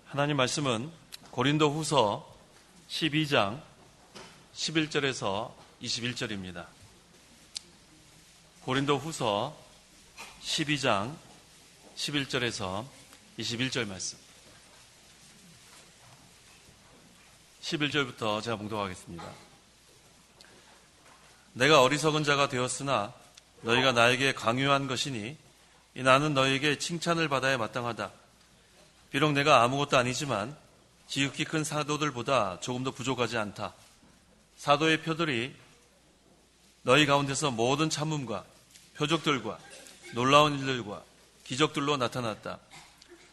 하나님 말씀은 고린도 후서 12장 11절에서 21절입니다. 고린도 후서 12장 11절에서 21절 말씀. 11절부터 제가 봉독하겠습니다. 내가 어리석은 자가 되었으나 너희가 나에게 강요한 것이니 나는 너희에게 칭찬을 받아야 마땅하다. 비록 내가 아무것도 아니지만 지극히 큰 사도들보다 조금 더 부족하지 않다. 사도의 표들이 너희 가운데서 모든 참음과 표적들과 놀라운 일들과 기적들로 나타났다.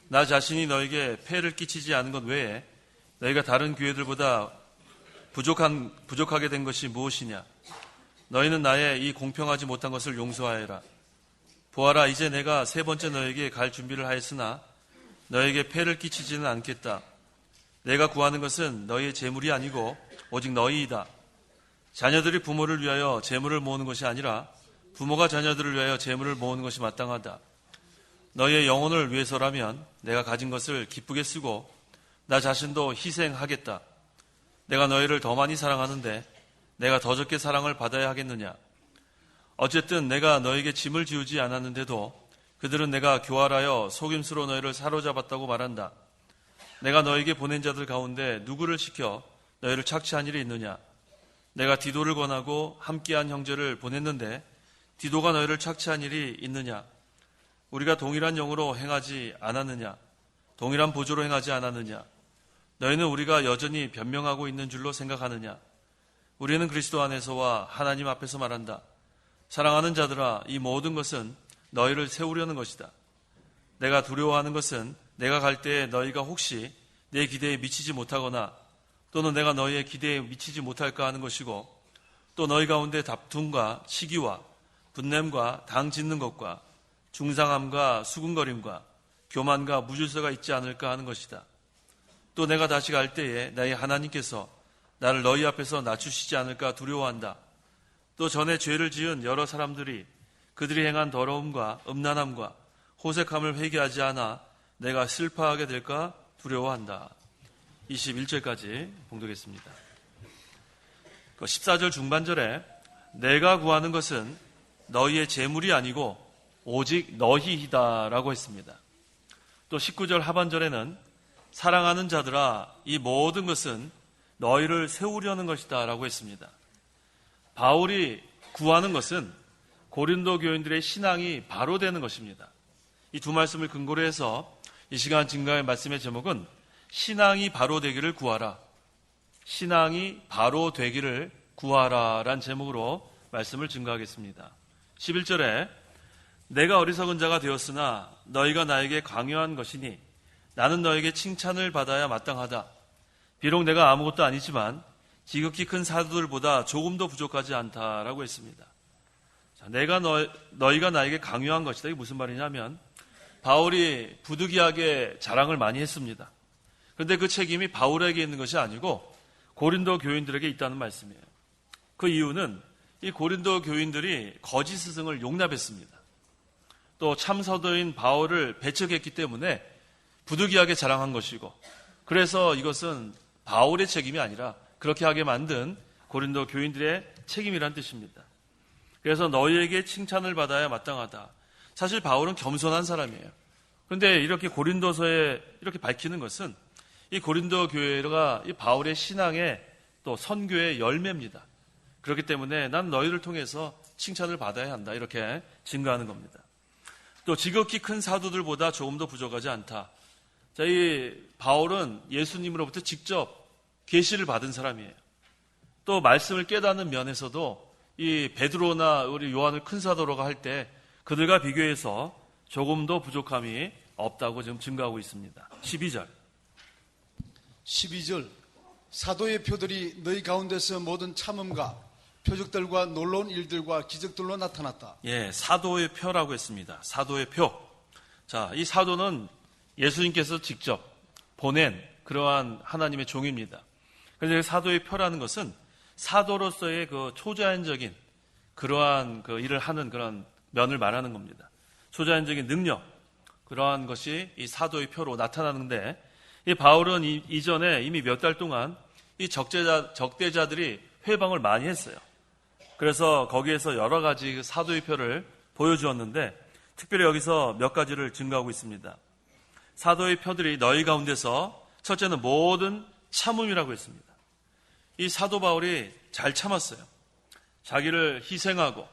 나 자신이 너에게 폐를 끼치지 않은 것 외에 너희가 다른 교회들보다 부족하게 된 것이 무엇이냐? 너희는 나의 이 공평하지 못한 것을 용서하여라. 보아라, 이제 내가 세 번째 너에게 갈 준비를 하였으나 너에게 폐를 끼치지는 않겠다. 내가 구하는 것은 너희의 재물이 아니고 오직 너희이다. 자녀들이 부모를 위하여 재물을 모으는 것이 아니라 부모가 자녀들을 위하여 재물을 모으는 것이 마땅하다. 너희의 영혼을 위해서라면 내가 가진 것을 기쁘게 쓰고 나 자신도 희생하겠다. 내가 너희를 더 많이 사랑하는데 내가 더 적게 사랑을 받아야 하겠느냐? 어쨌든 내가 너에게 짐을 지우지 않았는데도 그들은 내가 교활하여 속임수로 너희를 사로잡았다고 말한다. 내가 너에게 보낸 자들 가운데 누구를 시켜 너희를 착취한 일이 있느냐? 내가 디도를 권하고 함께한 형제를 보냈는데 디도가 너희를 착취한 일이 있느냐? 우리가 동일한 영으로 행하지 않았느냐? 동일한 보조로 행하지 않았느냐? 너희는 우리가 여전히 변명하고 있는 줄로 생각하느냐? 우리는 그리스도 안에서와 하나님 앞에서 말한다. 사랑하는 자들아, 이 모든 것은 너희를 세우려는 것이다. 내가 두려워하는 것은 내가 갈 때에 너희가 혹시 내 기대에 미치지 못하거나 또는 내가 너희의 기대에 미치지 못할까 하는 것이고 또 너희 가운데 다툼과 시기와 분냄과 당 짓는 것과 중상함과 수군거림과 교만과 무질서가 있지 않을까 하는 것이다. 또 내가 다시 갈 때에 나의 하나님께서 나를 너희 앞에서 낮추시지 않을까 두려워한다. 또 전에 죄를 지은 여러 사람들이 그들이 행한 더러움과 음란함과 호색함을 회개하지 않아 내가 슬퍼하게 될까 두려워한다. 21절까지 봉독했습니다. 14절 중반절에 내가 구하는 것은 너희의 재물이 아니고 오직 너희이다 라고 했습니다. 또 19절 하반절에는 사랑하는 자들아, 이 모든 것은 너희를 세우려는 것이다 라고 했습니다. 바울이 구하는 것은 고린도 교인들의 신앙이 바로 되는 것입니다. 이 두 말씀을 근거로 해서 이 시간 증거의 말씀의 제목은 신앙이 바로 되기를 구하라. 신앙이 바로 되기를 구하라 란 제목으로 말씀을 증거하겠습니다. 11절에 내가 어리석은 자가 되었으나 너희가 나에게 강요한 것이니 나는 너에게 칭찬을 받아야 마땅하다. 비록 내가 아무것도 아니지만 지극히 큰 사도들보다 조금도 부족하지 않다라고 했습니다. 너희가 나에게 강요한 것이다. 이게 무슨 말이냐면 바울이 부득이하게 자랑을 많이 했습니다. 그런데 그 책임이 바울에게 있는 것이 아니고 고린도 교인들에게 있다는 말씀이에요. 그 이유는 이 고린도 교인들이 거짓 스승을 용납했습니다. 또 참사도인 바울을 배척했기 때문에 부득이하게 자랑한 것이고 그래서 이것은 바울의 책임이 아니라 그렇게 하게 만든 고린도 교인들의 책임이란 뜻입니다. 그래서 너희에게 칭찬을 받아야 마땅하다. 사실 바울은 겸손한 사람이에요. 그런데 이렇게 고린도서에 이렇게 밝히는 것은 이 고린도 교회가 이 바울의 신앙의 또 선교의 열매입니다. 그렇기 때문에 난 너희를 통해서 칭찬을 받아야 한다. 이렇게 증거하는 겁니다. 또 지극히 큰 사도들보다 조금 더 부족하지 않다. 자, 이 바울은 예수님으로부터 직접 계시를 받은 사람이에요. 또 말씀을 깨닫는 면에서도 이 베드로나 우리 요한을 큰 사도라고 할 때 그들과 비교해서 조금도 부족함이 없다고 지금 증거하고 있습니다. 12절 사도의 표들이 너희 가운데서 모든 참음과 표적들과 놀라운 일들과 기적들로 나타났다. 예, 사도의 표라고 했습니다. 사도의 표. 자, 이 사도는 예수님께서 직접 보낸 그러한 하나님의 종입니다. 그런데 사도의 표라는 것은 사도로서의 그 초자연적인 그러한 그 일을 하는 그런 면을 말하는 겁니다. 초자연적인 능력, 그러한 것이 이 사도의 표로 나타나는데 이 바울은 이전에 이미 몇 달 동안 이 적대자들이 회방을 많이 했어요. 그래서 거기에서 여러 가지 사도의 표를 보여주었는데 특별히 여기서 몇 가지를 증거하고 있습니다. 사도의 표들이 너희 가운데서 첫째는 모든 참음이라고 했습니다. 이 사도 바울이 잘 참았어요. 자기를 희생하고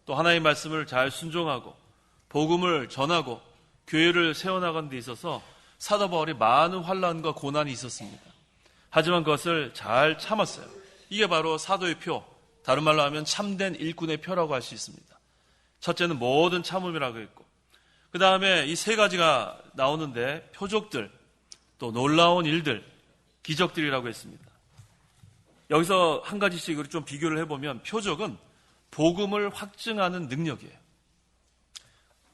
또 하나님의 말씀을 잘 순종하고 복음을 전하고 교회를 세워나가는 데 있어서 사도 바울이 많은 환난과 고난이 있었습니다. 하지만 그것을 잘 참았어요. 이게 바로 사도의 표, 다른 말로 하면 참된 일꾼의 표라고 할 수 있습니다. 첫째는 모든 참음이라고 했고, 그 다음에 이 세 가지가 나오는데 표적들, 또 놀라운 일들, 기적들이라고 했습니다. 여기서 한 가지씩으로 좀 비교를 해보면 표적은 복음을 확증하는 능력이에요.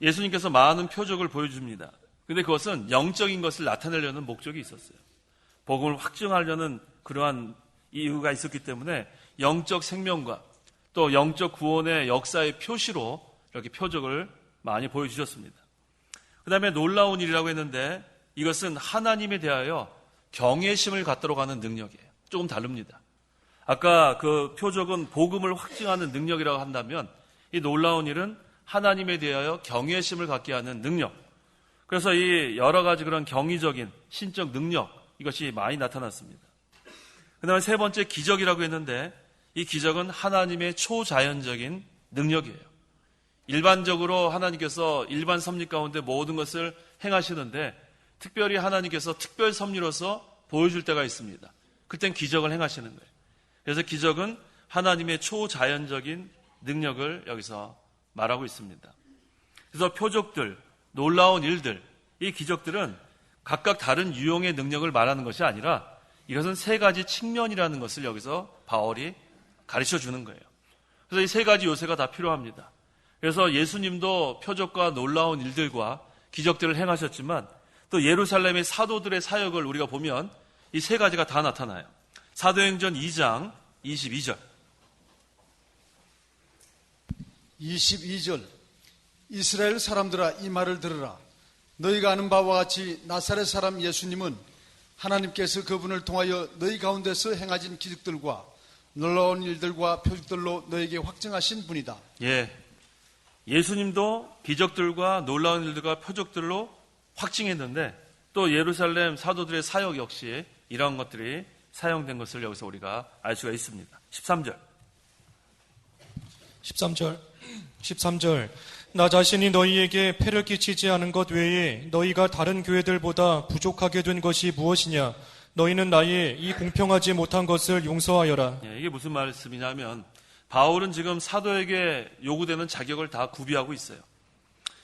예수님께서 많은 표적을 보여줍니다. 근데 그것은 영적인 것을 나타내려는 목적이 있었어요. 복음을 확증하려는 그러한 이유가 있었기 때문에 영적 생명과 또 영적 구원의 역사의 표시로 이렇게 표적을 많이 보여주셨습니다. 그 다음에 놀라운 일이라고 했는데 이것은 하나님에 대하여 경외심을 갖도록 하는 능력이에요. 조금 다릅니다. 아까 그 표적은 복음을 확증하는 능력이라고 한다면 이 놀라운 일은 하나님에 대하여 경외심을 갖게 하는 능력. 그래서 이 여러 가지 그런 경이적인 신적 능력, 이것이 많이 나타났습니다. 그 다음에 세 번째 기적이라고 했는데 이 기적은 하나님의 초자연적인 능력이에요. 일반적으로 하나님께서 일반 섭리 가운데 모든 것을 행하시는데 특별히 하나님께서 특별 섭리로서 보여줄 때가 있습니다. 그땐 기적을 행하시는 거예요. 그래서 기적은 하나님의 초자연적인 능력을 여기서 말하고 있습니다. 그래서 표적들, 놀라운 일들, 이 기적들은 각각 다른 유형의 능력을 말하는 것이 아니라 이것은 세 가지 측면이라는 것을 여기서 바울이 가르쳐 주는 거예요. 그래서 이 세 가지 요소가 다 필요합니다. 그래서 예수님도 표적과 놀라운 일들과 기적들을 행하셨지만 또 예루살렘의 사도들의 사역을 우리가 보면 이 세 가지가 다 나타나요. 사도행전 2장 22절. 22절. 이스라엘 사람들아 이 말을 들으라. 너희가 아는 바와 같이 나사렛 사람 예수님은 하나님께서 그분을 통하여 너희 가운데서 행하신 기적들과 놀라운 일들과 표적들로 너희에게 확증하신 분이다. 예, 예수님도 기적들과 놀라운 일들과 표적들로 확증했는데 또 예루살렘 사도들의 사역 역시 이런 것들이 사용된 것을 여기서 우리가 알 수가 있습니다. 13절 나 자신이 너희에게 폐를 끼치지 않은 것 외에 너희가 다른 교회들보다 부족하게 된 것이 무엇이냐? 너희는 나의 이 공평하지 못한 것을 용서하여라. 예, 이게 무슨 말씀이냐면 바울은 지금 사도에게 요구되는 자격을 다 구비하고 있어요.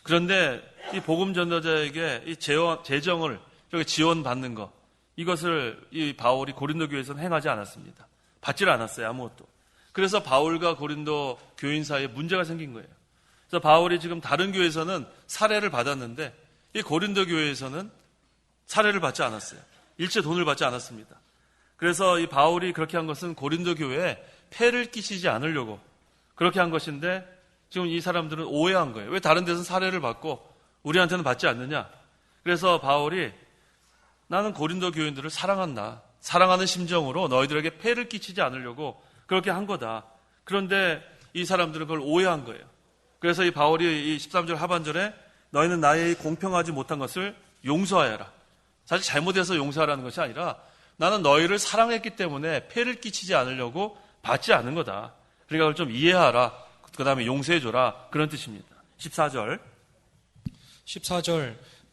그런데 이 복음 전도자에게 이 재정을 이렇게 지원받는 것, 이것을 이 바울이 고린도 교회에서는 행하지 않았습니다. 받질 않았어요, 아무것도. 그래서 바울과 고린도 교인 사이에 문제가 생긴 거예요. 그래서 바울이 지금 다른 교회에서는 사례를 받았는데 이 고린도 교회에서는 사례를 받지 않았어요. 일체 돈을 받지 않았습니다. 그래서 이 바울이 그렇게 한 것은 고린도 교회에 폐를 끼치지 않으려고 그렇게 한 것인데 지금 이 사람들은 오해한 거예요. 왜 다른 데서는 사례를 받고 우리한테는 받지 않느냐? 그래서 바울이 나는 고린도 교인들을 사랑한다. 사랑하는 심정으로 너희들에게 폐를 끼치지 않으려고 그렇게 한 거다. 그런데 이 사람들은 그걸 오해한 거예요. 그래서 이 바울이 이 13절 하반절에 너희는 나의 공평하지 못한 것을 용서하여라. 사실 잘못해서 용서하라는 것이 아니라 나는 너희를 사랑했기 때문에 폐를 끼치지 않으려고 받지 않은 거다. 그러니까 그걸 좀 이해하라. 그 다음에 용서해줘라. 그런 뜻입니다. 14절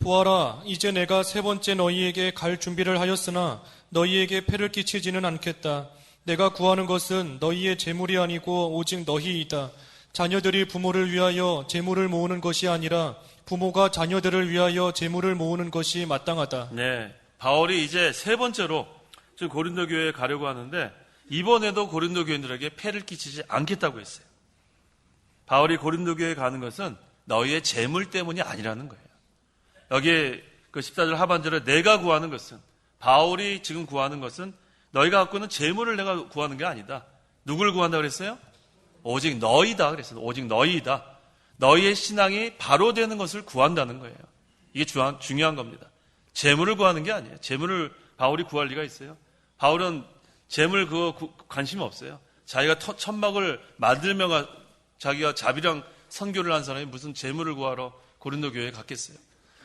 보아라, 이제 내가 세 번째 너희에게 갈 준비를 하였으나 너희에게 폐를 끼치지는 않겠다. 내가 구하는 것은 너희의 재물이 아니고 오직 너희이다. 자녀들이 부모를 위하여 재물을 모으는 것이 아니라 부모가 자녀들을 위하여 재물을 모으는 것이 마땅하다. 네, 바울이 이제 세 번째로 지금 고린도 교회에 가려고 하는데 이번에도 고린도 교인들에게 폐를 끼치지 않겠다고 했어요. 바울이 고린도 교회에 가는 것은 너희의 재물 때문이 아니라는 거예요. 여기 그 14절 하반절에 내가 구하는 것은, 바울이 지금 구하는 것은 너희가 갖고 있는 재물을 내가 구하는 게 아니다. 누굴 구한다 그랬어요? 오직 너희다 그랬어요. 오직 너희이다. 너희의 신앙이 바로 되는 것을 구한다는 거예요. 이게 중요한 겁니다. 재물을 구하는 게 아니에요. 재물을 바울이 구할 리가 있어요? 바울은 재물 그거 관심이 없어요. 자기가 천막을 만들며 자기가 자비랑 선교를 한 사람이 무슨 재물을 구하러 고린도 교회에 갔겠어요.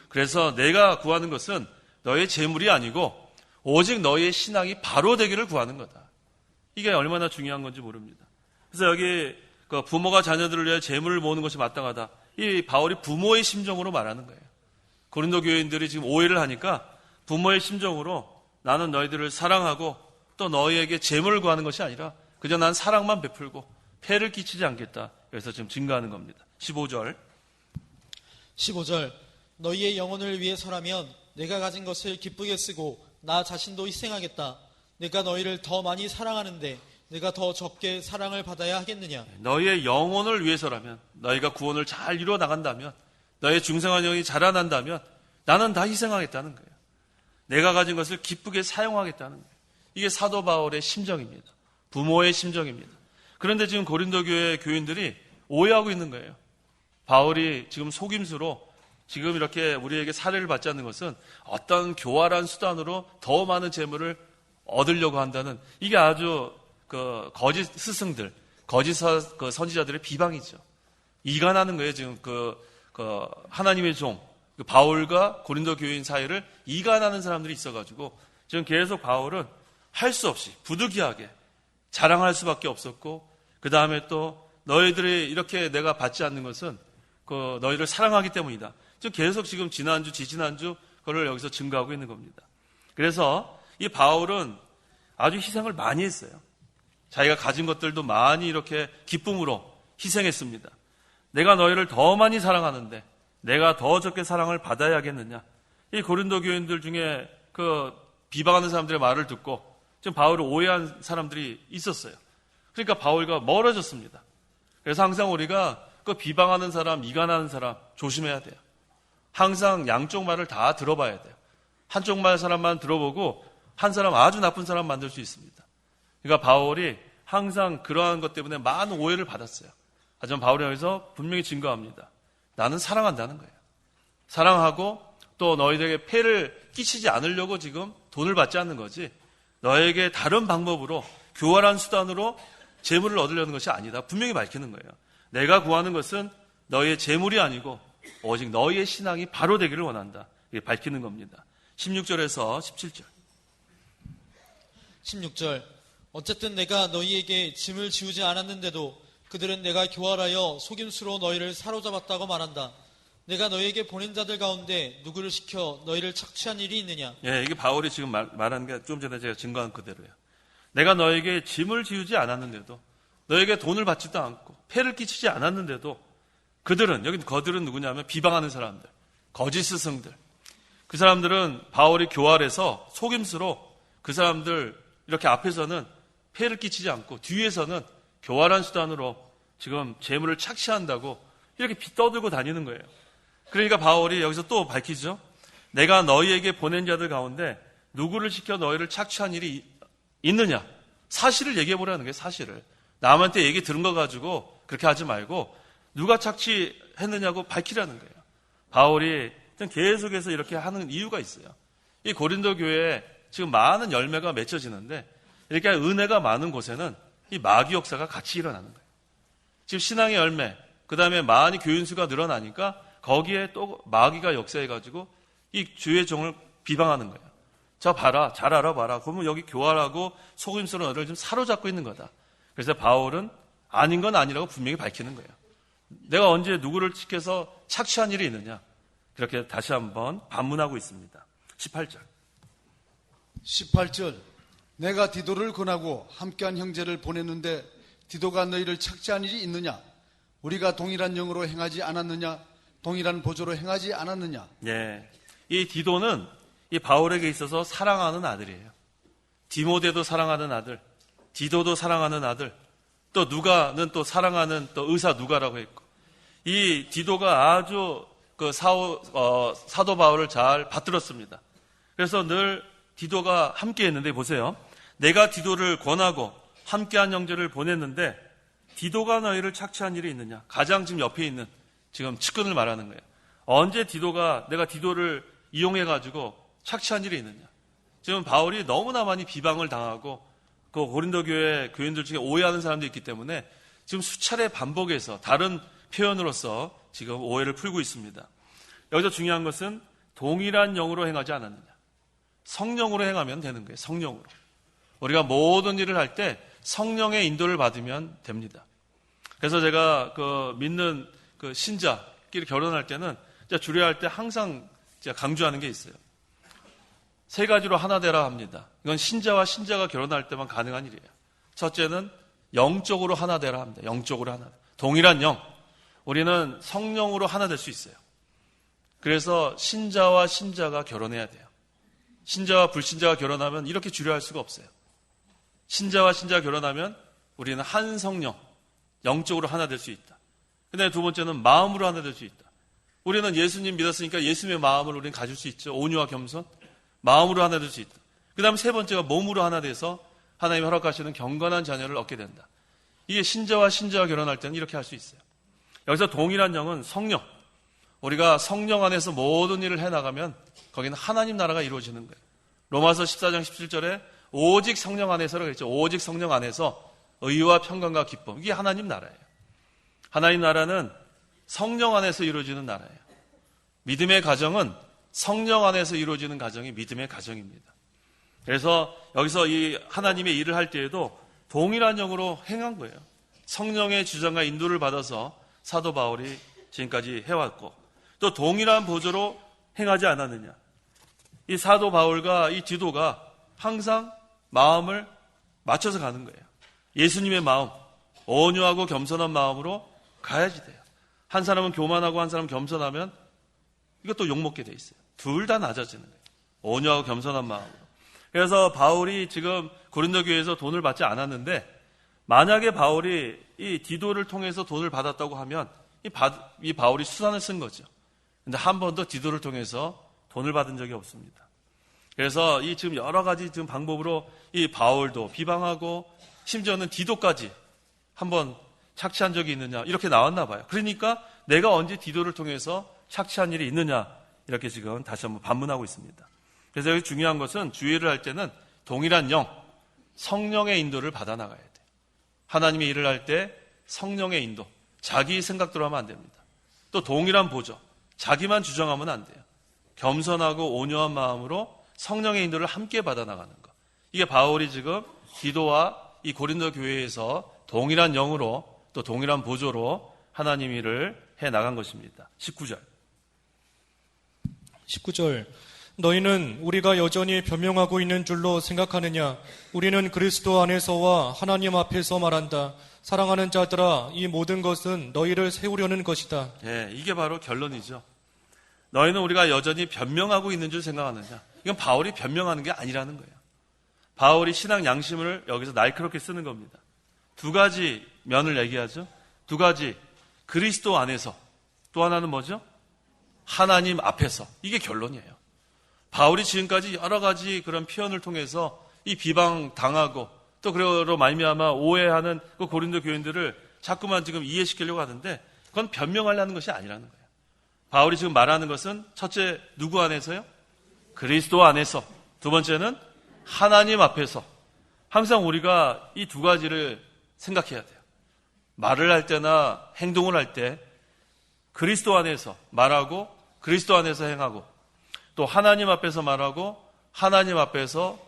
그래서 내가 구하는 것은 너의 재물이 아니고 오직 너의 신앙이 바로 되기를 구하는 거다. 이게 얼마나 중요한 건지 모릅니다. 그래서 여기 부모가 자녀들을 위해 재물을 모으는 것이 마땅하다. 이 바울이 부모의 심정으로 말하는 거예요. 고린도 교인들이 지금 오해를 하니까 부모의 심정으로 나는 너희들을 사랑하고 또 너희에게 재물을 구하는 것이 아니라 그저 난 사랑만 베풀고 폐를 끼치지 않겠다. 그래서 지금 증거하는 겁니다. 15절. 15절 너희의 영혼을 위해서라면 내가 가진 것을 기쁘게 쓰고 나 자신도 희생하겠다. 내가 너희를 더 많이 사랑하는데 내가 더 적게 사랑을 받아야 하겠느냐. 너희의 영혼을 위해서라면, 너희가 구원을 잘 이루어 나간다면, 너의 중생한 영이 자라난다면 나는 다 희생하겠다는 거예요. 내가 가진 것을 기쁘게 사용하겠다는 거예요. 이게 사도 바울의 심정입니다. 부모의 심정입니다. 그런데 지금 고린도 교회 교인들이 오해하고 있는 거예요. 바울이 지금 속임수로 지금 이렇게 우리에게 사례를 받지 않는 것은 어떤 교활한 수단으로 더 많은 재물을 얻으려고 한다는, 이게 아주 거짓 스승들, 거짓 선지자들의 비방이죠. 이간하는 거예요. 지금 하나님의 종 바울과 고린도 교인 사이를 이간하는 사람들이 있어가지고 지금 계속 바울은 할 수 없이 부득이하게 자랑할 수밖에 없었고, 그 다음에 또 너희들이 이렇게 내가 받지 않는 것은 너희를 사랑하기 때문이다. 계속 지금 지난주, 지지난주 그걸 여기서 증거하고 있는 겁니다. 그래서 이 바울은 아주 희생을 많이 했어요. 자기가 가진 것들도 많이 이렇게 기쁨으로 희생했습니다. 내가 너희를 더 많이 사랑하는데 내가 더 적게 사랑을 받아야겠느냐. 이 고린도 교인들 중에 비방하는 사람들의 말을 듣고 지금 바울을 오해한 사람들이 있었어요. 그러니까 바울과 멀어졌습니다. 그래서 항상 우리가 비방하는 사람, 이간하는 사람 조심해야 돼요. 항상 양쪽 말을 다 들어봐야 돼요. 한쪽 말 사람만 들어보고 한 사람 아주 나쁜 사람 만들 수 있습니다. 그러니까 바울이 항상 그러한 것 때문에 많은 오해를 받았어요. 하지만 바울이 여기서 분명히 증거합니다. 나는 사랑한다는 거예요. 사랑하고 또 너희들에게 폐를 끼치지 않으려고 지금 돈을 받지 않는 거지, 너에게 다른 방법으로 교활한 수단으로 재물을 얻으려는 것이 아니다. 분명히 밝히는 거예요. 내가 구하는 것은 너희의 재물이 아니고 오직 너희의 신앙이 바로 되기를 원한다. 이게 밝히는 겁니다. 16절에서 17절. 16절 어쨌든 내가 너희에게 짐을 지우지 않았는데도 그들은 내가 교활하여 속임수로 너희를 사로잡았다고 말한다. 내가 너희에게 보낸 자들 가운데 누구를 시켜 너희를 착취한 일이 있느냐. 예, 이게 바울이 지금 말하는 게 좀 전에 제가 증거한 그대로예요. 내가 너에게 짐을 지우지 않았는데도, 너에게 돈을 받지도 않고 폐를 끼치지 않았는데도 그들은, 여기 그들은 누구냐면 비방하는 사람들, 거짓 스승들. 그 사람들은 바울이 교활해서 속임수로 그 사람들 이렇게 앞에서는 폐를 끼치지 않고 뒤에서는 교활한 수단으로 지금 재물을 착취한다고 이렇게 떠들고 다니는 거예요. 그러니까 바울이 여기서 또 밝히죠. 내가 너희에게 보낸 자들 가운데 누구를 시켜 너희를 착취한 일이 있느냐. 사실을 얘기해 보라는 거예요. 사실을. 남한테 얘기 들은 거 가지고 그렇게 하지 말고 누가 착취했느냐고 밝히라는 거예요. 바울이 계속해서 이렇게 하는 이유가 있어요. 이 고린도 교회에 지금 많은 열매가 맺혀지는데 이렇게 은혜가 많은 곳에는 이 마귀 역사가 같이 일어나는 거예요. 지금 신앙의 열매, 그 다음에 많이 교인 수가 늘어나니까 거기에 또 마귀가 역사해가지고 이 주의 종을 비방하는 거예요. 저 봐라, 잘 알아봐라. 그러면 여기 교활하고 속임수로 너를 좀 사로잡고 있는 거다. 그래서 바울은 아닌 건 아니라고 분명히 밝히는 거예요. 내가 언제 누구를 시켜서 착취한 일이 있느냐. 그렇게 다시 한번 반문하고 있습니다. 18절. 18절 내가 디도를 권하고 함께한 형제를 보냈는데 디도가 너희를 착취한 일이 있느냐. 우리가 동일한 영으로 행하지 않았느냐. 동일한 보조로 행하지 않았느냐. 예, 이 디도는 이 바울에게 있어서 사랑하는 아들이에요. 디모데도 사랑하는 아들, 디도도 사랑하는 아들, 또 누가는 또 사랑하는 또 의사 누가라고 했고, 이 디도가 아주 사도 바울을 잘 받들었습니다. 그래서 늘 디도가 함께 했는데 보세요. 내가 디도를 권하고 함께한 형제를 보냈는데 디도가 너희를 착취한 일이 있느냐. 가장 지금 옆에 있는 지금 측근을 말하는 거예요. 언제 디도가 내가 디도를 이용해가지고 착취한 일이 있느냐? 지금 바울이 너무나 많이 비방을 당하고 그 고린도 교회 교인들 중에 오해하는 사람도 있기 때문에 지금 수차례 반복해서 다른 표현으로서 지금 오해를 풀고 있습니다. 여기서 중요한 것은 동일한 영으로 행하지 않았느냐. 성령으로 행하면 되는 거예요. 성령으로. 우리가 모든 일을 할 때 성령의 인도를 받으면 됩니다. 그래서 제가 그 믿는 그 신자끼리 결혼할 때는 주례할 때 항상 제가 강조하는 게 있어요. 세 가지로 하나 되라 합니다. 이건 신자와 신자가 결혼할 때만 가능한 일이에요. 첫째는 영적으로 하나 되라 합니다. 영적으로 하나. 동일한 영. 우리는 성령으로 하나 될 수 있어요. 그래서 신자와 신자가 결혼해야 돼요. 신자와 불신자가 결혼하면 이렇게 주례할 수가 없어요. 신자와 신자가 결혼하면 우리는 한 성령, 영적으로 하나 될 수 있다. 근데 두 번째는 마음으로 하나 될 수 있다. 우리는 예수님 믿었으니까 예수님의 마음을 우리는 가질 수 있죠. 온유와 겸손. 마음으로 하나 될 수 있다. 그 다음에 세 번째가 몸으로 하나 돼서 하나님 허락하시는 경건한 자녀를 얻게 된다. 이게 신자와 신자가 결혼할 때는 이렇게 할 수 있어요. 여기서 동일한 영은 성령. 우리가 성령 안에서 모든 일을 해나가면 거기는 하나님 나라가 이루어지는 거예요. 로마서 14장 17절에 오직 성령 안에서라고 했죠. 오직 성령 안에서 의와 평강과 기쁨. 이게 하나님 나라예요. 하나님 나라는 성령 안에서 이루어지는 나라예요. 믿음의 가정은 성령 안에서 이루어지는 가정이 믿음의 가정입니다. 그래서 여기서 이 하나님의 일을 할 때에도 동일한 영으로 행한 거예요. 성령의 주장과 인도를 받아서 사도 바울이 지금까지 해왔고 또 동일한 보조로 행하지 않았느냐. 이 사도 바울과 이 디도가 항상 마음을 맞춰서 가는 거예요. 예수님의 마음, 온유하고 겸손한 마음으로 가야지 돼요. 한 사람은 교만하고 한 사람은 겸손하면 이것도 욕먹게 돼 있어요. 둘 다 낮아지는 거예요. 온유하고 겸손한 마음으로. 그래서 바울이 지금 고린도 교회에서 돈을 받지 않았는데 만약에 바울이 이 디도를 통해서 돈을 받았다고 하면 이 바울이 수단을 쓴 거죠. 근데 한 번도 디도를 통해서 돈을 받은 적이 없습니다. 그래서 이 지금 여러 가지 지금 방법으로 이 바울도 비방하고 심지어는 디도까지 한번 착취한 적이 있느냐 이렇게 나왔나 봐요. 그러니까 내가 언제 디도를 통해서 착취한 일이 있느냐 이렇게 지금 다시 한번 반문하고 있습니다. 그래서 여기 중요한 것은 주의를 할 때는 동일한 영, 성령의 인도를 받아 나가야 돼요. 하나님의 일을 할 때 성령의 인도, 자기 생각대로 하면 안 됩니다. 또 동일한 보조, 자기만 주장하면 안 돼요. 겸손하고 온유한 마음으로 성령의 인도를 함께 받아 나가는 것. 이게 바울이 지금 디도와 이 고린도 교회에서 동일한 영으로 또 동일한 보조로 하나님 일을 해 나간 것입니다. 19절. 너희는 우리가 여전히 변명하고 있는 줄로 생각하느냐? 우리는 그리스도 안에서와 하나님 앞에서 말한다. 사랑하는 자들아, 이 모든 것은 너희를 세우려는 것이다. 예, 이게 바로 결론이죠. 너희는 우리가 여전히 변명하고 있는 줄 생각하느냐? 이건 바울이 변명하는 게 아니라는 거예요. 바울이 신앙 양심을 여기서 날카롭게 쓰는 겁니다. 두 가지 면을 얘기하죠. 두 가지, 그리스도 안에서. 또 하나는 뭐죠? 하나님 앞에서. 이게 결론이에요. 바울이 지금까지 여러 가지 그런 표현을 통해서 이 비방 당하고 또 그로 말미암아 오해하는 그 고린도 교인들을 자꾸만 지금 이해시키려고 하는데 그건 변명하려는 것이 아니라는 거예요. 바울이 지금 말하는 것은 첫째 누구 안에서요? 그리스도 안에서. 두 번째는 하나님 앞에서. 항상 우리가 이 두 가지를 생각해야 돼요. 말을 할 때나 행동을 할 때 그리스도 안에서 말하고 그리스도 안에서 행하고 또 하나님 앞에서 말하고 하나님 앞에서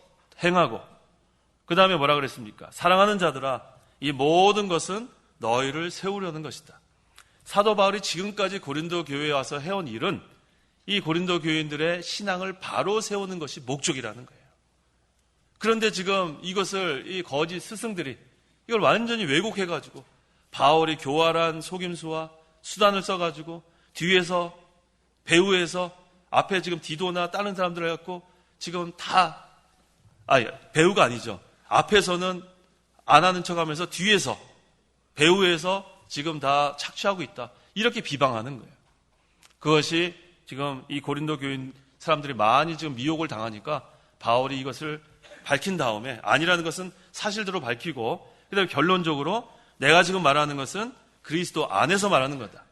행하고 그 다음에 뭐라 그랬습니까? 사랑하는 자들아, 이 모든 것은 너희를 세우려는 것이다. 사도 바울이 지금까지 고린도 교회에 와서 해온 일은 이 고린도 교인들의 신앙을 바로 세우는 것이 목적이라는 거예요. 그런데 지금 이것을 이 거짓 스승들이 이걸 완전히 왜곡해가지고 바울이 교활한 속임수와 수단을 써가지고 뒤에서 배후에서 앞에 지금 디도나 다른 사람들 해갖고 지금 배우가 아니죠. 앞에서는 안 하는 척 하면서 뒤에서 배후에서 지금 다 착취하고 있다. 이렇게 비방하는 거예요. 그것이 지금 이 고린도 교인 사람들이 많이 지금 미혹을 당하니까 바울이 이것을 밝힌 다음에 아니라는 것은 사실대로 밝히고 그다음에 결론적으로 내가 지금 말하는 것은 그리스도 안에서 말하는 거다.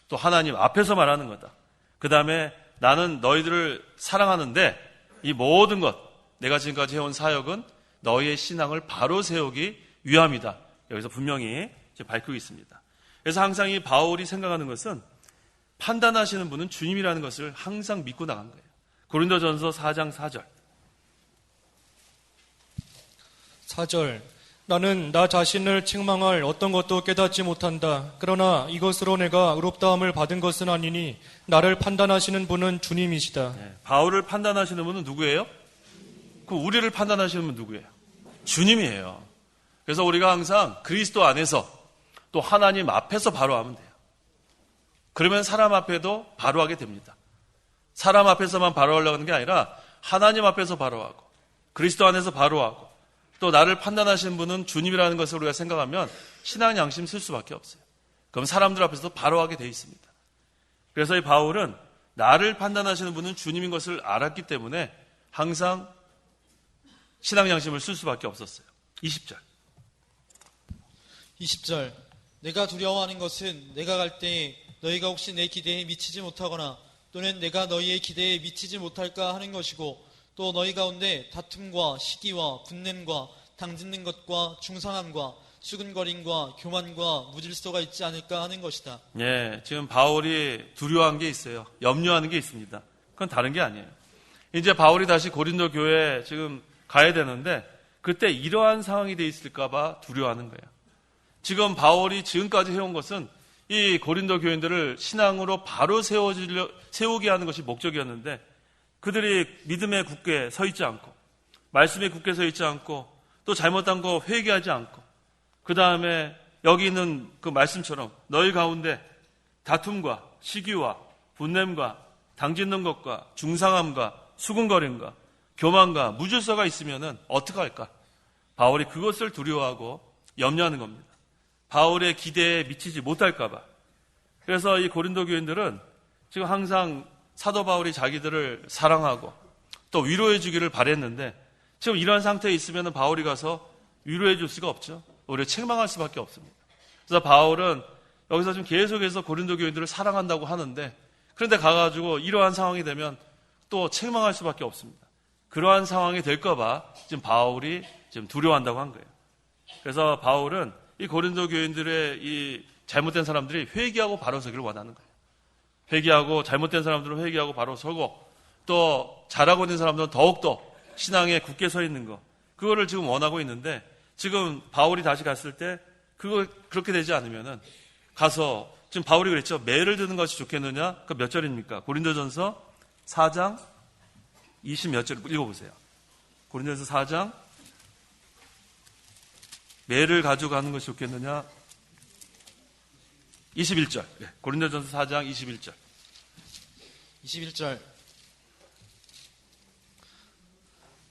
또 하나님 앞에서 말하는 거다. 그 다음에 나는 너희들을 사랑하는데 이 모든 것, 내가 지금까지 해온 사역은 너희의 신앙을 바로 세우기 위함이다. 여기서 분명히 밝히고 있습니다. 그래서 항상 이 바울이 생각하는 것은 판단하시는 분은 주님이라는 것을 항상 믿고 나간 거예요. 고린도전서 4장 4절. 4절. 나는 나 자신을 책망할 어떤 것도 깨닫지 못한다. 그러나 이것으로 내가 의롭다함을 받은 것은 아니니 나를 판단하시는 분은 주님이시다. 바울을 판단하시는 분은 누구예요? 그 우리를 판단하시는 분은 누구예요? 주님이에요. 그래서 우리가 항상 그리스도 안에서 또 하나님 앞에서 바로하면 돼요. 그러면 사람 앞에도 바로하게 됩니다. 사람 앞에서만 바로하려고 하는 게 아니라 하나님 앞에서 바로하고 그리스도 안에서 바로하고 또 나를 판단하시는 분은 주님이라는 것을 우리가 생각하면 신앙 양심 쓸 수밖에 없어요. 그럼 사람들 앞에서 바로하게 돼 있습니다. 그래서 이 바울은 나를 판단하시는 분은 주님인 것을 알았기 때문에 항상 신앙 양심을 쓸 수밖에 없었어요. 20절. 20절. 내가 두려워하는 것은 내가 갈 때에 너희가 혹시 내 기대에 미치지 못하거나 또는 내가 너희의 기대에 미치지 못할까 하는 것이고 또 너희 가운데 다툼과 시기와 분냄과 당짓는 것과 중상함과 수근거림과 교만과 무질서가 있지 않을까 하는 것이다. 예, 지금 바울이 두려워한 게 있어요. 염려하는 게 있습니다. 그건 다른 게 아니에요. 이제 바울이 다시 고린도 교회에 지금 가야 되는데 그때 이러한 상황이 돼 있을까 봐 두려워하는 거예요. 지금 바울이 지금까지 해온 것은 이 고린도 교인들을 신앙으로 바로 세우게 하는 것이 목적이었는데 그들이 믿음에 굳게 서 있지 않고 말씀에 굳게 서 있지 않고 또 잘못한 거 회개하지 않고 그 다음에 여기 있는 그 말씀처럼 너희 가운데 다툼과 시기와 분냄과 당짓는 것과 중상함과 수군거림과 교만과 무질서가 있으면 어떻게 할까? 바울이 그것을 두려워하고 염려하는 겁니다. 바울의 기대에 미치지 못할까 봐. 그래서 이 고린도 교인들은 지금 항상 사도 바울이 자기들을 사랑하고 또 위로해 주기를 바랬는데 지금 이런 상태에 있으면 바울이 가서 위로해 줄 수가 없죠. 오히려 책망할 수밖에 없습니다. 그래서 바울은 여기서 지금 계속해서 고린도 교인들을 사랑한다고 하는데 그런데 가가지고 이러한 상황이 되면 또 책망할 수밖에 없습니다. 그러한 상황이 될까 봐 지금 바울이 지금 두려워한다고 한 거예요. 그래서 바울은 이 고린도 교인들의 이 잘못된 사람들이 회개하고 바로 서기를 원하는 거예요. 회개하고 잘못된 사람들은 회개하고 바로 서고 또 잘하고 있는 사람들은 더욱더 신앙에 굳게 서 있는 거 그거를 지금 원하고 있는데 지금 바울이 다시 갔을 때 그렇게 되지 않으면은 가서 지금 바울이 그랬죠. 매를 드는 것이 좋겠느냐? 그 몇 절입니까? 고린도전서 4장 20 몇 절 읽어보세요. 고린도전서 4장 매를 가져가는 것이 좋겠느냐? 21절. 네, 고린도전서 4장 21절. 21절.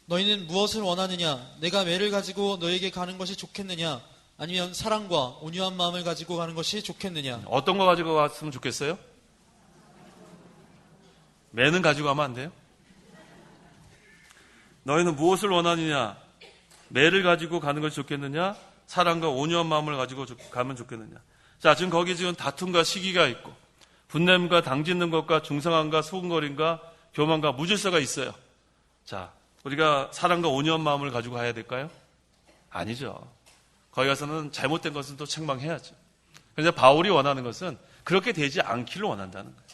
너희는 무엇을 원하느냐? 내가 매를 가지고 너에게 가는 것이 좋겠느냐? 아니면 사랑과 온유한 마음을 가지고 가는 것이 좋겠느냐? 어떤 거 가지고 갔으면 좋겠어요? 매는 가지고 가면 안 돼요? 너희는 무엇을 원하느냐? 매를 가지고 가는 것이 좋겠느냐? 사랑과 온유한 마음을 가지고 가면 좋겠느냐? 자, 지금 거기 지금 다툼과 시기가 있고 분냄과 당짓는 것과 중상함과 소근거림과 교만과 무질서가 있어요. 자, 우리가 사랑과 온유한 마음을 가지고 가야 될까요? 아니죠. 거기 가서는 잘못된 것은 또 책망해야죠. 그런데 바울이 원하는 것은 그렇게 되지 않기를 원한다는 거예요.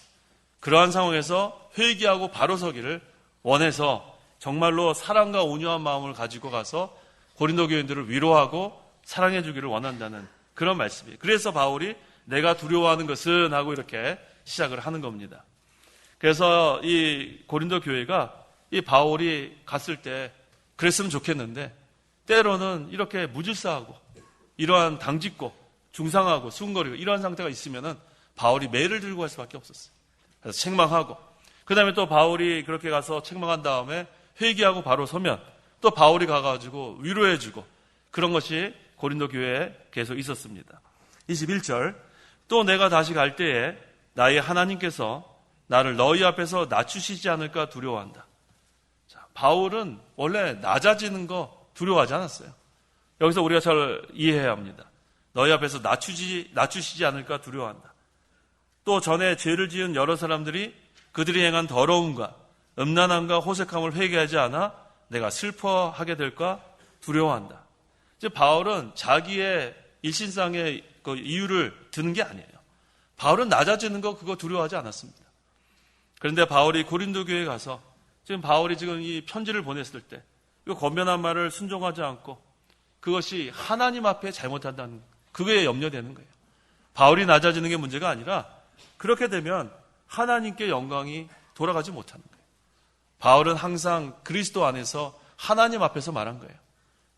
그러한 상황에서 회개하고 바로 서기를 원해서 정말로 사랑과 온유한 마음을 가지고 가서 고린도 교인들을 위로하고 사랑해 주기를 원한다는 그런 말씀이에요. 그래서 바울이 내가 두려워하는 것은 하고 이렇게 시작을 하는 겁니다. 그래서 이 고린도 교회가 이 바울이 갔을 때 그랬으면 좋겠는데 때로는 이렇게 무질서하고 이러한 당짓고 중상하고 수군거리고 이러한 상태가 있으면은 바울이 매를 들고 갈 수밖에 없었어요. 그래서 책망하고 그 다음에 또 바울이 그렇게 가서 책망한 다음에 회개하고 바로 서면 또 바울이 가가지고 위로해주고 그런 것이 고린도 교회에 계속 있었습니다. 21절 또 내가 다시 갈 때에 나의 하나님께서 나를 너희 앞에서 낮추시지 않을까 두려워한다. 자, 바울은 원래 낮아지는 거 두려워하지 않았어요. 여기서 우리가 잘 이해해야 합니다. 너희 앞에서 낮추시지 않을까 두려워한다. 또 전에 죄를 지은 여러 사람들이 그들이 행한 더러움과 음란함과 호색함을 회개하지 않아 내가 슬퍼하게 될까 두려워한다. 이제 바울은 자기의 일신상의 그 이유를 드는 게 아니에요. 바울은 낮아지는 거 그거 두려워하지 않았습니다. 그런데 바울이 고린도 교회에 가서 지금 바울이 지금 이 편지를 보냈을 때 이 권면한 말을 순종하지 않고 그것이 하나님 앞에 잘못한다는 그거에 염려되는 거예요. 바울이 낮아지는 게 문제가 아니라 그렇게 되면 하나님께 영광이 돌아가지 못하는 거예요. 바울은 항상 그리스도 안에서 하나님 앞에서 말한 거예요.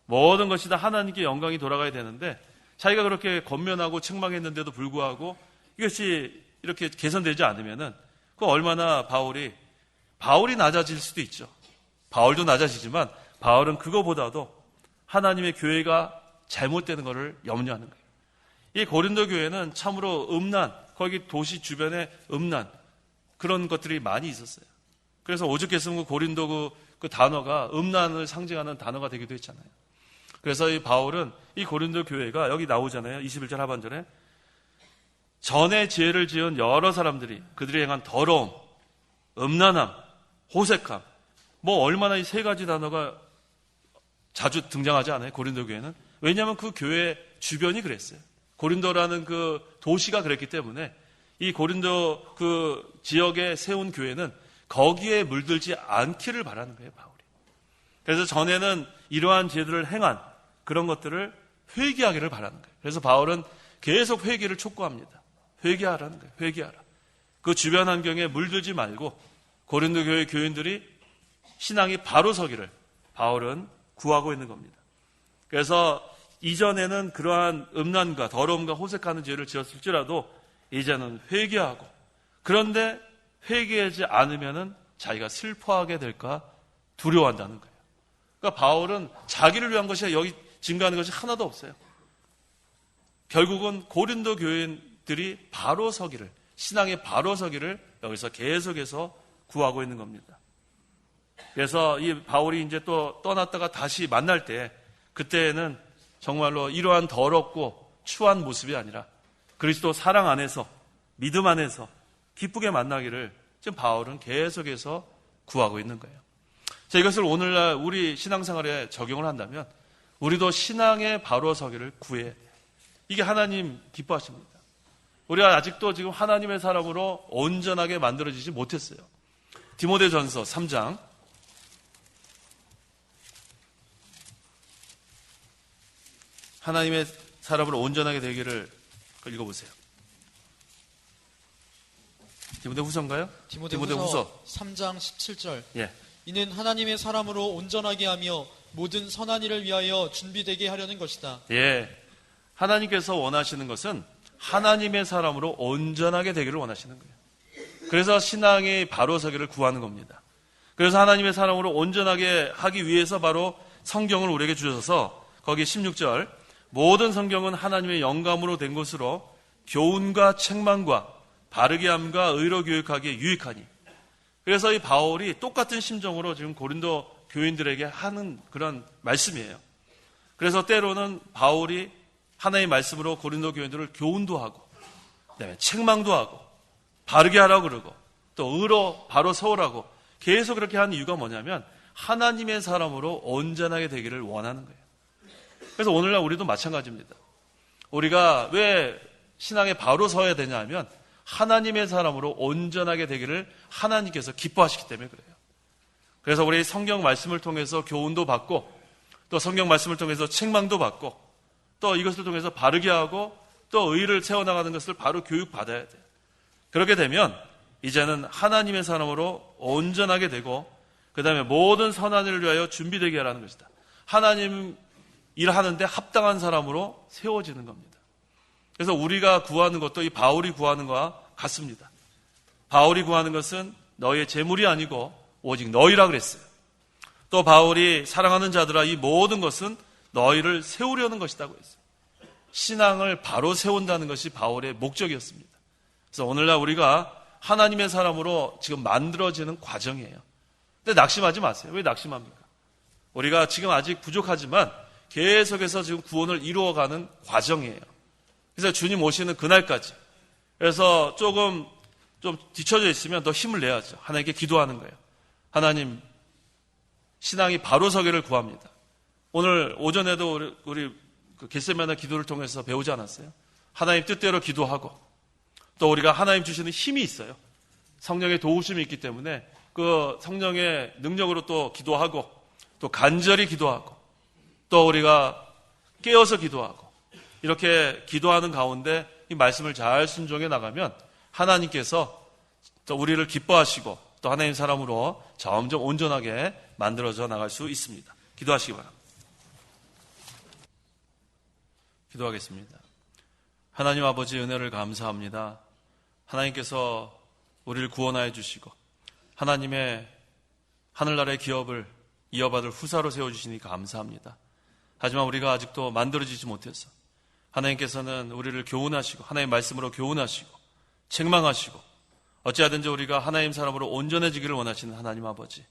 모든 것이 다 하나님께 영광이 돌아가야 되는데 자기가 그렇게 권면하고 책망했는데도 불구하고 이것이 이렇게 개선되지 않으면은 그 얼마나 바울이 낮아질 수도 있죠. 바울도 낮아지지만 바울은 그거보다도 하나님의 교회가 잘못되는 것을 염려하는 거예요. 이 고린도 교회는 참으로 음란, 거기 도시 주변에 음란 그런 것들이 많이 있었어요. 그래서 오죽했으면 그 고린도 그 단어가 음란을 상징하는 단어가 되기도 했잖아요. 그래서 이 바울은 이 고린도 교회가 여기 나오잖아요. 21절 하반절에 전에 죄를 지은 여러 사람들이 그들이 행한 더러움, 음란함, 호색함 뭐 얼마나 이 세 가지 단어가 자주 등장하지 않아요? 고린도 교회는. 왜냐하면 그 교회 주변이 그랬어요. 고린도라는 그 도시가 그랬기 때문에 이 고린도 그 지역에 세운 교회는 거기에 물들지 않기를 바라는 거예요, 바울이. 그래서 전에는 이러한 죄들을 행한 그런 것들을 회개하기를 바라는 거예요. 그래서 바울은 계속 회개를 촉구합니다. 회개하라는 거예요. 회개하라. 그 주변 환경에 물들지 말고 고린도 교회 교인들이 신앙이 바로 서기를 바울은 구하고 있는 겁니다. 그래서 이전에는 그러한 음란과 더러움과 호색하는 죄를 지었을지라도 이제는 회개하고 그런데 회개하지 않으면은 자기가 슬퍼하게 될까 두려워한다는 거예요. 그러니까 바울은 자기를 위한 것이 여기 증거하는 것이 하나도 없어요. 결국은 고린도 교인들이 바로 서기를 신앙의 바로 서기를 여기서 계속해서 구하고 있는 겁니다. 그래서 이 바울이 이제 또 떠났다가 다시 만날 때 그때는 정말로 이러한 더럽고 추한 모습이 아니라 그리스도 사랑 안에서 믿음 안에서 기쁘게 만나기를 지금 바울은 계속해서 구하고 있는 거예요. 자, 이것을 오늘날 우리 신앙생활에 적용을 한다면 우리도 신앙의 바로 서기를 구해야 돼요. 이게 하나님 기뻐하십니다. 우리가 아직도 지금 하나님의 사람으로 온전하게 만들어지지 못했어요. 디모데전서 3장 하나님의 사람으로 온전하게 되기를 읽어보세요. 디모데후서인가요? 디모데후서 3장 17절. 예. 이는 하나님의 사람으로 온전하게 하며 모든 선한 일을 위하여 준비되게 하려는 것이다. 예. 하나님께서 원하시는 것은 하나님의 사람으로 온전하게 되기를 원하시는 거예요. 그래서 신앙이 바로 서기를 구하는 겁니다. 그래서 하나님의 사람으로 온전하게 하기 위해서 바로 성경을 우리에게 주셔서 거기 16절 모든 성경은 하나님의 영감으로 된 것으로 교훈과 책망과 바르게 함과 의로 교육하기에 유익하니. 그래서 이 바울이 똑같은 심정으로 지금 고린도 교인들에게 하는 그런 말씀이에요. 그래서 때로는 바울이 하나님의 말씀으로 고린도 교인들을 교훈도 하고 그다음에 책망도 하고 바르게 하라고 그러고 또 의로 바로 서오라고 계속 그렇게 하는 이유가 뭐냐면 하나님의 사람으로 온전하게 되기를 원하는 거예요. 그래서 오늘날 우리도 마찬가지입니다. 우리가 왜 신앙에 바로 서야 되냐 하면 하나님의 사람으로 온전하게 되기를 하나님께서 기뻐하시기 때문에 그래요. 그래서 우리 성경 말씀을 통해서 교훈도 받고 또 성경 말씀을 통해서 책망도 받고 또 이것을 통해서 바르게 하고 또 의를 세워나가는 것을 바로 교육받아야 돼요. 그렇게 되면 이제는 하나님의 사람으로 온전하게 되고 그 다음에 모든 선한 일을 위하여 준비되게 하라는 것이다. 하나님 일하는데 합당한 사람으로 세워지는 겁니다. 그래서 우리가 구하는 것도 이 바울이 구하는 것과 같습니다. 바울이 구하는 것은 너희의 재물이 아니고 오직 너희라 그랬어요. 또 바울이 사랑하는 자들아 이 모든 것은 너희를 세우려는 것이라고 했어요. 신앙을 바로 세운다는 것이 바울의 목적이었습니다. 그래서 오늘날 우리가 하나님의 사람으로 지금 만들어지는 과정이에요. 근데 낙심하지 마세요. 왜 낙심합니까? 우리가 지금 아직 부족하지만 계속해서 지금 구원을 이루어가는 과정이에요. 그래서 주님 오시는 그날까지. 그래서 조금 좀 뒤쳐져 있으면 더 힘을 내야죠. 하나님께 기도하는 거예요. 하나님, 신앙이 바로 서기를 구합니다. 오늘 오전에도 우리 겟세마네 기도를 통해서 배우지 않았어요? 하나님 뜻대로 기도하고 또 우리가 하나님 주시는 힘이 있어요. 성령의 도우심이 있기 때문에 그 성령의 능력으로 또 기도하고 또 간절히 기도하고 또 우리가 깨어서 기도하고 이렇게 기도하는 가운데 이 말씀을 잘 순종해 나가면 하나님께서 또 우리를 기뻐하시고 또 하나님 사람으로 점점 온전하게 만들어져 나갈 수 있습니다. 기도하시기 바랍니다. 기도하겠습니다. 하나님 아버지 은혜를 감사합니다. 하나님께서 우리를 구원하여 주시고 하나님의 하늘나라의 기업을 이어받을 후사로 세워주시니 감사합니다. 하지만 우리가 아직도 만들어지지 못해서 하나님께서는 우리를 교훈하시고 하나님의 말씀으로 교훈하시고 책망하시고 어찌하든지 우리가 하나님 사람으로 온전해지기를 원하시는 하나님 아버지,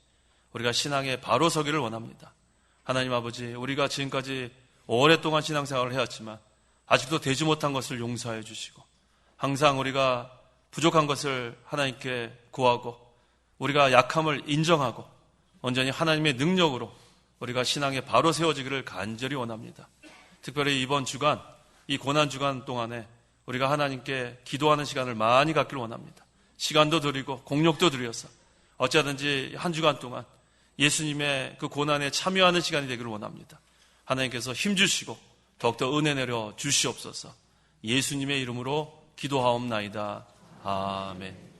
우리가 신앙에 바로 서기를 원합니다. 하나님 아버지, 우리가 지금까지 오랫동안 신앙생활을 해왔지만 아직도 되지 못한 것을 용서해 주시고 항상 우리가 부족한 것을 하나님께 구하고 우리가 약함을 인정하고 온전히 하나님의 능력으로 우리가 신앙에 바로 세워지기를 간절히 원합니다. 특별히 이번 주간, 이 고난주간 동안에 우리가 하나님께 기도하는 시간을 많이 갖기를 원합니다. 시간도 드리고 공력도 드려서 어찌하든지 한 주간 동안 예수님의 그 고난에 참여하는 시간이 되기를 원합니다. 하나님께서 힘주시고 더욱더 은혜 내려 주시옵소서. 예수님의 이름으로 기도하옵나이다. 아멘.